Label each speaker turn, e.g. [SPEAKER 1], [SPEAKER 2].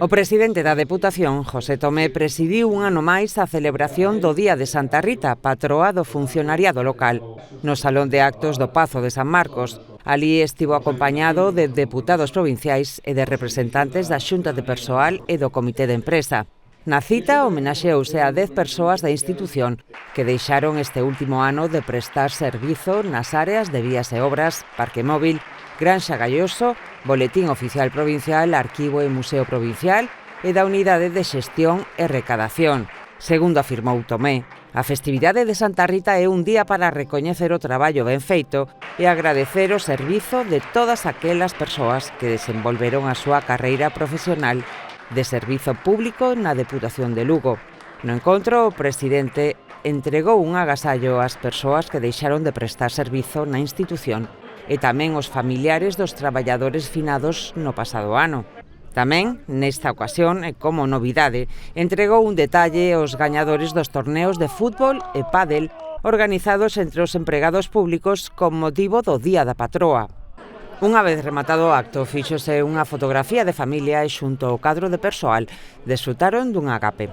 [SPEAKER 1] O presidente da Deputación, José Tomé, presidiu un ano máis a celebración do Día de Santa Rita, patroa do funcionariado local, no Salón de Actos do Pazo de San Marcos. Alí estivo acompañado de deputados provinciais e de representantes da Xunta de Persoal e do Comité de Empresa. Na cita, homenaxeouse a 10 persoas da institución que deixaron este último ano de prestar servizo nas áreas de vías e obras, parque móvil, Granxa Galloso, Boletín Oficial Provincial, Arquivo e Museo Provincial e da Unidade de Xestión e Recadación. Segundo afirmou Tomé, a festividade de Santa Rita é un día para recoñecer o traballo ben feito e agradecer o servizo de todas aquelas persoas que desenvolveron a súa carreira profesional de servizo público na Deputación de Lugo. No encontro, o presidente entregou un agasallo ás persoas que deixaron de prestar servizo na institución e tamén os familiares dos traballadores finados no pasado ano. Tamén, nesta ocasión, e como novidade, entregou un detalle aos gañadores dos torneos de fútbol e pádel organizados entre os empregados públicos con motivo do Día da Patroa. Unha vez rematado o acto, fíxose unha fotografía de familia e xunto ao cadro de persoal desfrutaron dun agape.